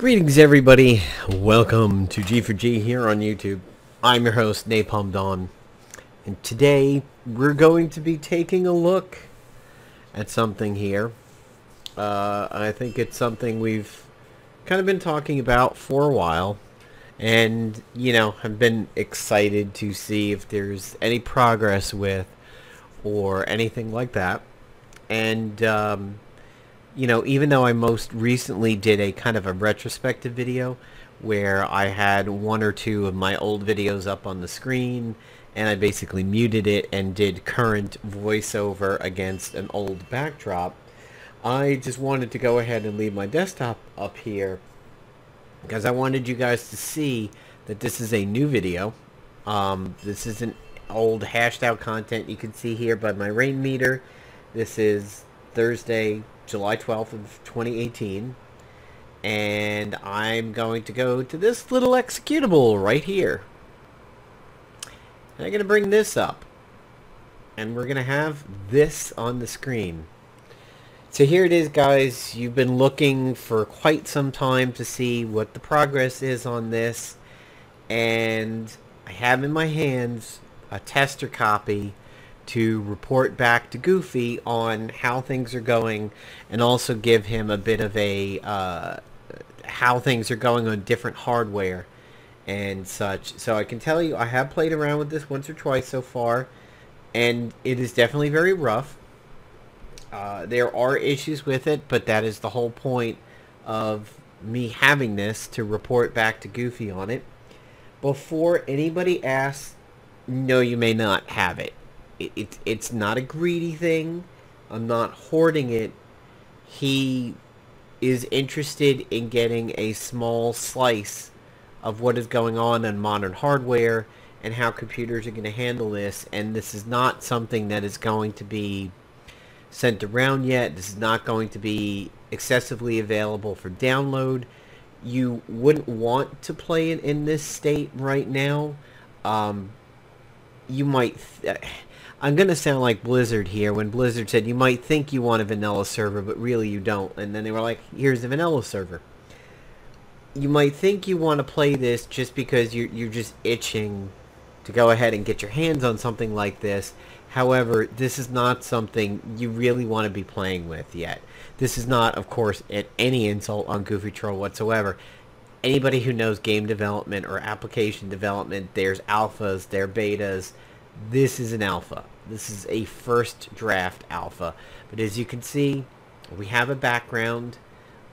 Greetings everybody, welcome to G4G here on YouTube. I'm your host Napalm Dawn, and today we're going to be taking a look at something here. I think it's something we've kind of been talking about for a while, and I've been excited to see if there's any progress with or anything like that. And even though I most recently did a kind of a retrospective video where I had one or two of my old videos up on the screen and I basically muted it and did current voiceover against an old backdrop, I just wanted to go ahead and leave my desktop up here because I wanted you guys to see that this is a new video. This isn't old hashed out content. You can see here by my rain meter, this is Thursday, July 12th of 2018, and I'm going to go to this little executable right here, and I'm going to bring this up, and we're going to have this on the screen. So here it is, guys. You've been looking for quite some time to see what the progress is on this, and I have in my hands a tester copy to report back to Goofy on how things are going, and also give him a bit of a how things are going on different hardware and such. So I can tell you I have played around with this once or twice so far, and it is definitely very rough. There are issues with it, but that is the whole point of me having this, to report back to Goofy on it. Before anybody asks, no, you may not have it. It's not a greedy thing. I'm not hoarding it. He is interested in getting a small slice of what is going on in modern hardware and how computers are going to handle this. And this is not something that is going to be sent around yet. This is not going to be excessively available for download. You wouldn't want to play it in this state right now. You might... I'm going to sound like Blizzard here when Blizzard said you might think you want a vanilla server, but really you don't. And then they were like, here's the vanilla server. You might think you want to play this just because you're just itching to go ahead and get your hands on something like this. However, this is not something you really want to be playing with yet. This is not, of course, any insult on Goofy Troll whatsoever. Anybody who knows game development or application development, there's alphas, there are betas. This is an alpha. This is a first draft alpha. But as you can see, we have a background.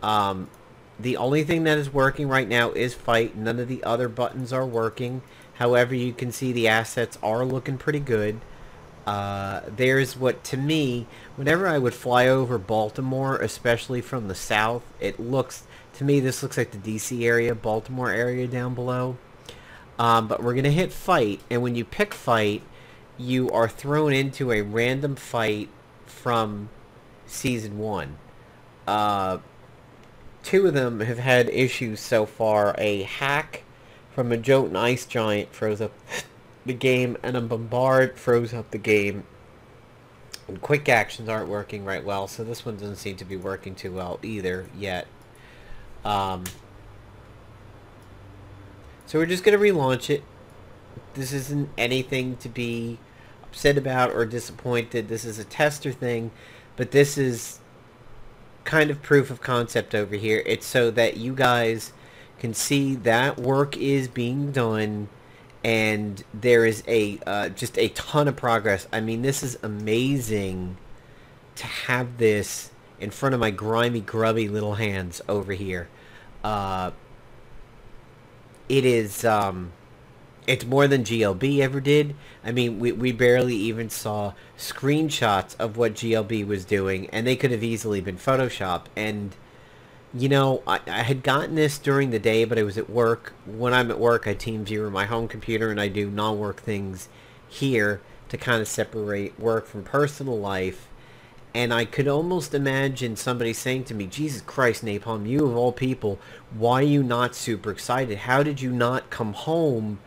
The only thing that is working right now is fight. None of the other buttons are working. However, you can see the assets are looking pretty good. There's what, to me, whenever I would fly over Baltimore, especially from the south, it looks, to me, this looks like the DC area, Baltimore area down below. But we're going to hit fight, and when you pick fight, you are thrown into a random fight from Season 1. Two of them have had issues so far. A hack from a Jotun Ice Giant froze up the game, and a Bombard froze up the game. And quick actions aren't working right well, so this one doesn't seem to be working too well either yet. So we're just going to relaunch it. This isn't anything to be upset about or disappointed. This is a tester thing, but this is kind of proof of concept over here. It's so that you guys can see that work is being done, and there is a just a ton of progress. I mean, this is amazing to have this in front of my grimy, grubby little hands over here. It is, it's more than GLB ever did. I mean, we barely even saw screenshots of what GLB was doing, and they could have easily been Photoshop. And, I had gotten this during the day, but I was at work. When I'm at work, I TeamViewer my home computer, and I do non-work things here to kind of separate work from personal life. And I could almost imagine somebody saying to me, Jesus Christ, Napalm, you of all people, why are you not super excited? How did you not come home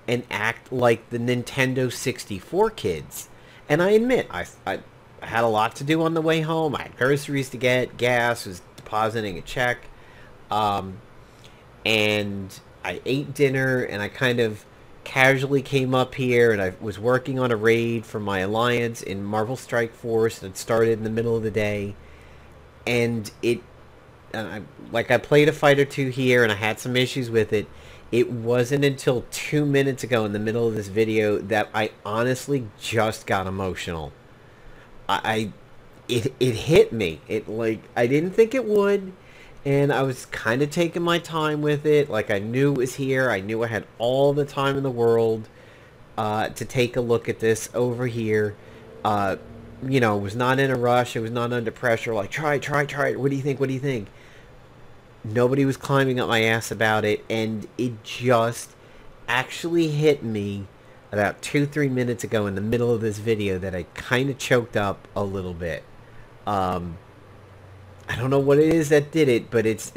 and act like the Nintendo 64 kids? And I admit, I had a lot to do on the way home. I had groceries to get, gas, was depositing a check. and I ate dinner, and I kind of casually came up here, and I was working on a raid for my alliance in Marvel Strike Force that started in the middle of the day, and I played a fight or two here, and I had some issues with it. It wasn't until 2 minutes ago in the middle of this video that I honestly just got emotional. It hit me. I didn't think it would, and I was kind of taking my time with it. Like, I knew it was here. I knew I had all the time in the world to take a look at this over here. You know, it was not in a rush. It was not under pressure. Like, try it. What do you think? What do you think? Nobody was climbing up my ass about it, and it just actually hit me about 2-3 minutes ago in the middle of this video that I kind of choked up a little bit. I don't know what it is that did it, but it's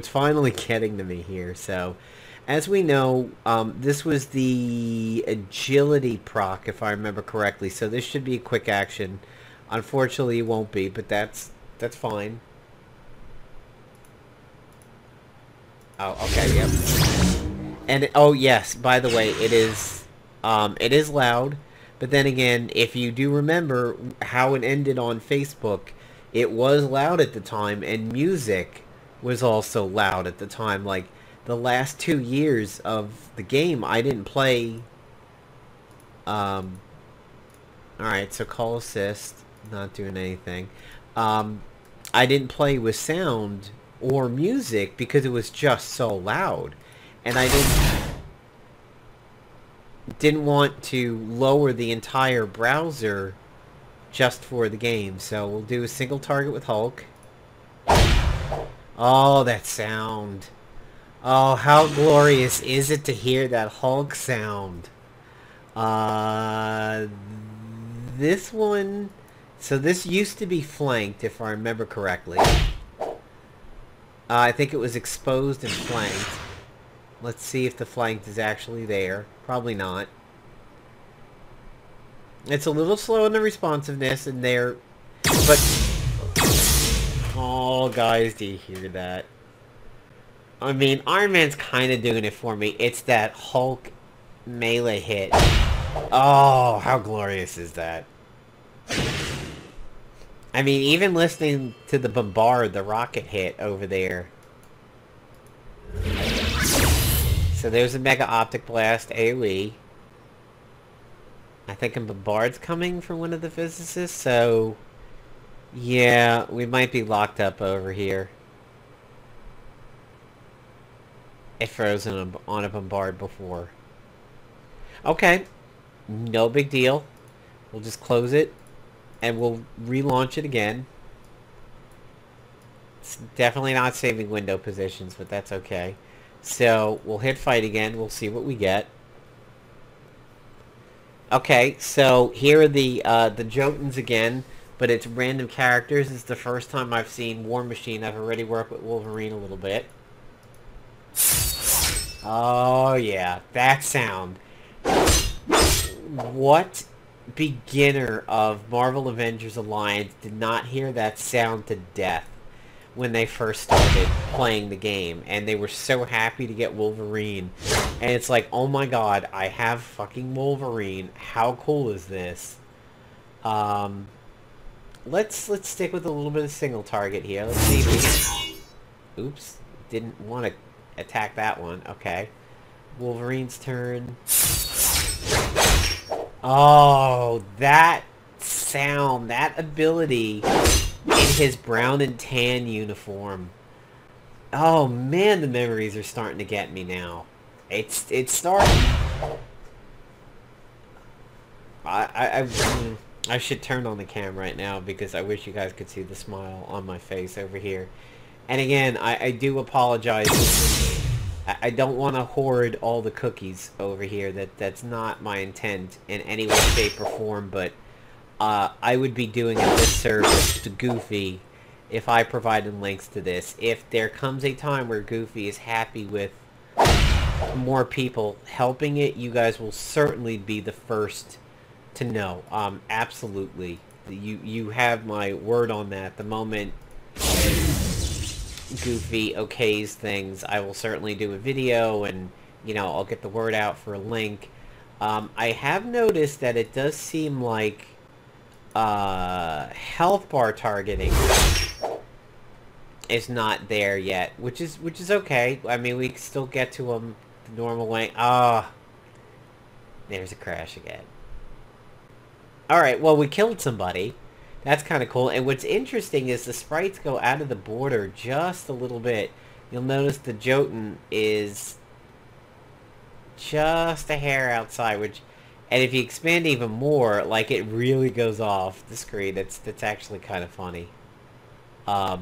finally getting to me here. So, as we know, this was the agility proc, if I remember correctly. So this should be a quick action. Unfortunately, it won't be, but that's fine. Oh, okay, yep. And oh yes, by the way, it is loud. But then again, if you do remember how it ended on Facebook, it was loud at the time, and music was also loud at the time. Like, the last 2 years of the game, I didn't play. Alright, so Colossus, not doing anything. I didn't play with sound or music because it was just so loud, and I didn't want to lower the entire browser just for the game. So we'll do a single target with Hulk. Oh, that sound. Oh, how glorious is it to hear that Hulk sound. This one, so this used to be flanked, if I remember correctly. I think it was exposed and flanked. Let's see if the flanked is actually there. Probably not. It's a little slow in the responsiveness in there, but... Oh, guys, do you hear that? I mean, Iron Man's kind of doing it for me. It's that Hulk melee hit. Oh, how glorious is that? I mean, even listening to the bombard, the rocket hit over there. So there's a Mega Optic Blast AoE. I think a bombard's coming from one of the physicists, so... Yeah, we might be locked up over here. It froze on a bombard before. Okay. No big deal. We'll just close it. And we'll relaunch it again. It's definitely not saving window positions, but that's okay. So, we'll hit fight again. We'll see what we get. Okay, so here are the Jotuns again, but it's random characters. It's the first time I've seen War Machine. I've already worked with Wolverine a little bit. Oh, yeah. That sound. What beginner of Marvel Avengers Alliance did not hear that sound to death when they first started playing the game, and they were so happy to get Wolverine, and it's like, oh my god, I have fucking Wolverine. How cool is this? Let's stick with a little bit of single target here. Let's see if we can... Oops, didn't want to attack that one. Okay, Wolverine's turn. Oh, that sound, that ability in his brown and tan uniform. Oh man, the memories are starting to get me now. It's starting. I should turn on the cam right now because I wish you guys could see the smile on my face over here. And again, I do apologize. I don't want to hoard all the cookies over here. That's not my intent in any way, shape, or form, but I would be doing a disservice to Goofy if I provided links to this. If there comes a time where Goofy is happy with more people helping it, you guys will certainly be the first to know. Absolutely. You have my word on that. The moment Goofy okays things, I will certainly do a video, and, you know, I'll get the word out for a link. I have noticed that it does seem like health bar targeting is not there yet, which is okay. I mean, we can still get to them the normal way. Ah, there's a crash again. Alright, well, we killed somebody. That's kind of cool. And what's interesting is the sprites go out of the border just a little bit. You'll notice the Jotun is just a hair outside, which, and if you expand even more, like, it really goes off the screen. That's actually kind of funny. But,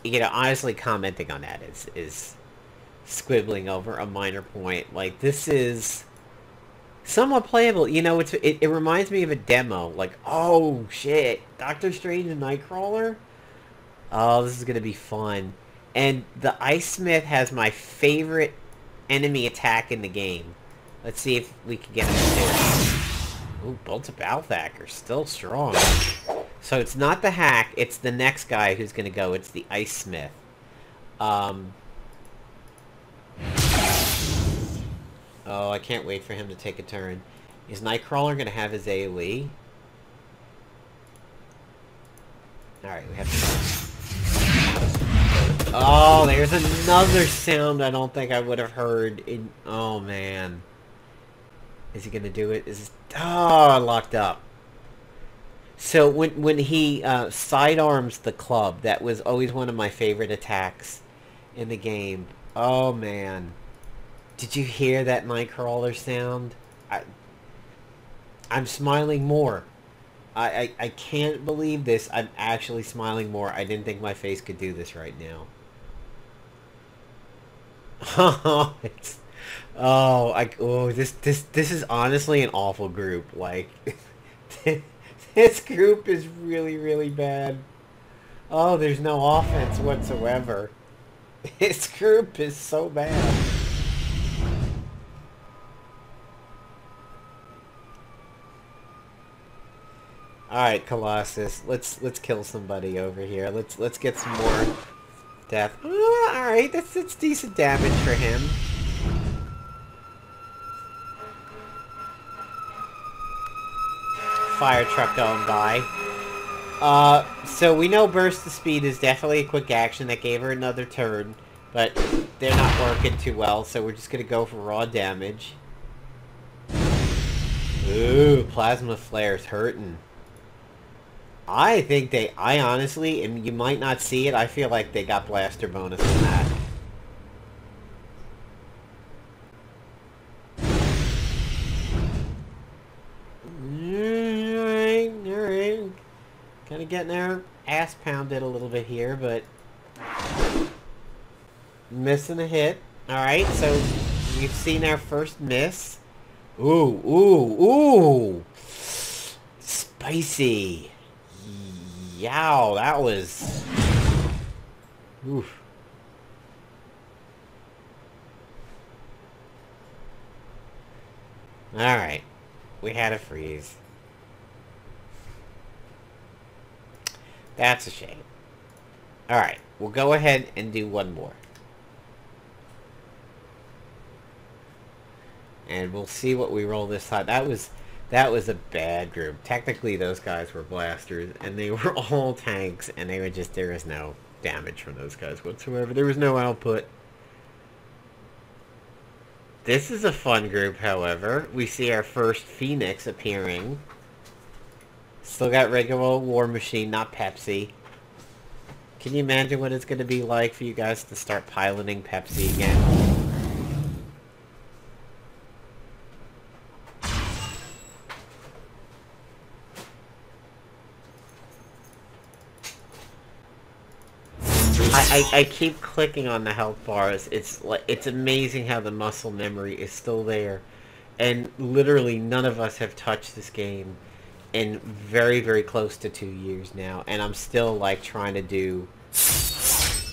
you know, honestly, commenting on that is squibbling over a minor point. Like, this is somewhat playable. You know, it reminds me of a demo. Like, oh, shit. Doctor Strange and Nightcrawler? Oh, this is going to be fun. And the Ice Smith has my favorite enemy attack in the game. Let's see if we can get him to do it. Ooh, Bolts of Balthak are still strong. So it's not the hack, it's the next guy who's going to go. It's the Ice Smith. Oh, I can't wait for him to take a turn. Is Nightcrawler going to have his AoE? Alright, we have to... Oh, there's another sound I don't think I would have heard in... Oh, man. Is he going to do it? Is this... Oh, locked up. So when he sidearms the club, that was always one of my favorite attacks in the game. Oh, man. Did you hear that Nightcrawler sound? I'm smiling more. I can't believe this. I'm actually smiling more. I didn't think my face could do this right now. This is honestly an awful group. Like, this group is really, really bad. Oh, there's no offense whatsoever. This group is so bad. Alright, Colossus. Let's kill somebody over here. Let's get some more death. Alright, that's decent damage for him. Fire truck going by. So we know Burst of Speed is definitely a quick action. That gave her another turn, but they're not working too well, so we're just gonna go for raw damage. Ooh, Plasma Flare's hurting. I honestly, and you might not see it, I feel like they got blaster bonus on that. Alright. Kind of getting our ass pounded a little bit here, but missing a hit. Alright, so we've seen our first miss. Ooh. Spicy. Yow, that was... Oof. Alright. We had a freeze. That's a shame. Alright, we'll go ahead and do one more. And we'll see what we roll this time. That was a bad group. Technically, those guys were blasters, and they were all tanks, and they were just, there was no damage from those guys whatsoever. There was no output. This is a fun group, however. We see our first Phoenix appearing. Still got regular War Machine, not Pepsi. Can you imagine what it's going to be like for you guys to start piloting Pepsi again? I keep clicking on the health bars. It's amazing how the muscle memory is still there. And literally none of us have touched this game in very, very close to 2 years now. And I'm still like trying to do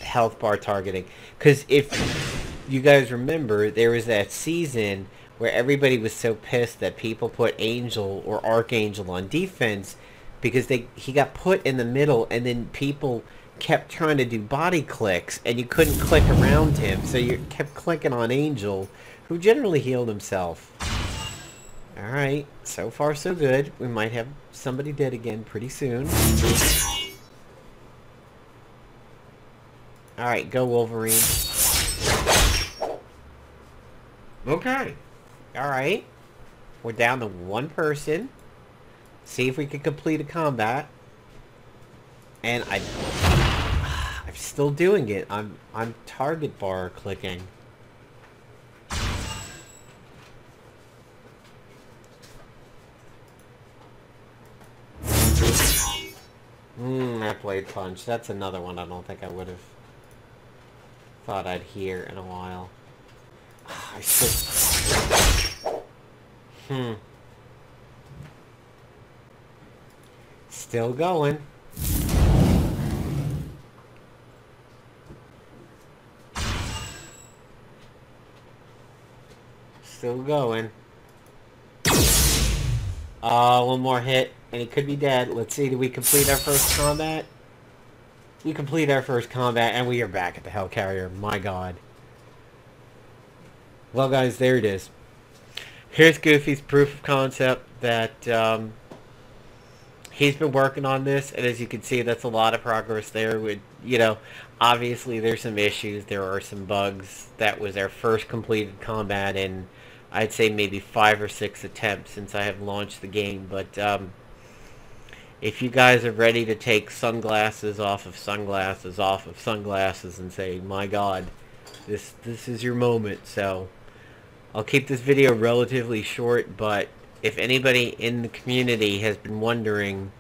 health bar targeting. Because if you guys remember, there was that season where everybody was so pissed that people put Angel or Archangel on defense because he got put in the middle, and then people kept trying to do body clicks, and you couldn't click around him, so you kept clicking on Angel, who generally healed himself. Alright, so far so good. We might have somebody dead again pretty soon. Alright, go Wolverine. Okay. Alright. We're down to one person. See if we can complete a combat. And I'm still doing it. I'm target bar clicking. That blade punch. That's another one I don't think I would have thought I'd hear in a while. I still... Still going. Still going. One more hit, and he could be dead. Let's see, did we complete our first combat? We complete our first combat, and we are back at the Hellcarrier. My god. Well, guys, there it is. Here's Goofy's proof of concept that, he's been working on this, and as you can see, that's a lot of progress there. With, you know, obviously there's some issues, there are some bugs. That was our first completed combat in, I'd say, maybe 5 or 6 attempts since I have launched the game. But if you guys are ready to take sunglasses off of sunglasses off of sunglasses and say, my god, this is your moment. So I'll keep this video relatively short, but if anybody in the community has been wondering,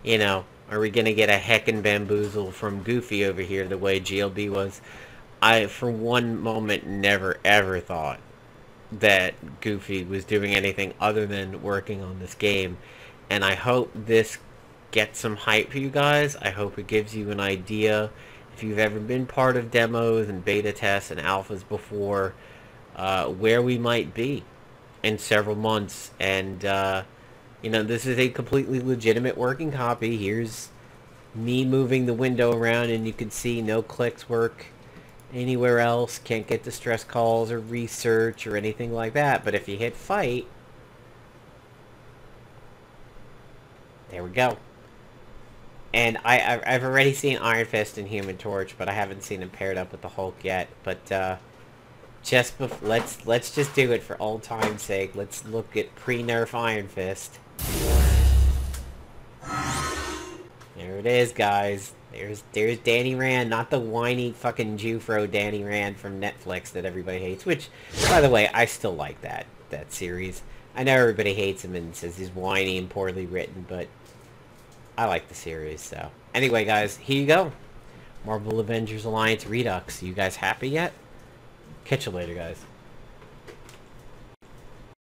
you know, are we going to get a heckin' bamboozle from Goofy over here the way GLB was, I, for one moment, never ever thought that Goofy was doing anything other than working on this game. And I hope this gets some hype for you guys. I hope it gives you an idea, if you've ever been part of demos and beta tests and alphas before, where we might be in several months. And you know, this is a completely legitimate working copy. Here's me moving the window around, and you can see no clicks work anywhere else. Can't get distress calls or research or anything like that. But if you hit fight, there we go. And I've already seen Iron Fist and Human Torch, but I haven't seen him paired up with the Hulk yet. But let's just do it for old time's sake. Let's look at pre-nerf Iron Fist. There it is, guys. There's Danny Rand, not the whiny fucking Jufro Danny Rand from Netflix that everybody hates. Which, by the way, I still like that series. I know everybody hates him and says he's whiny and poorly written, but I like the series. So anyway, guys, here you go. Marvel Avengers Alliance Redux. You guys happy yet? Catch you later, guys.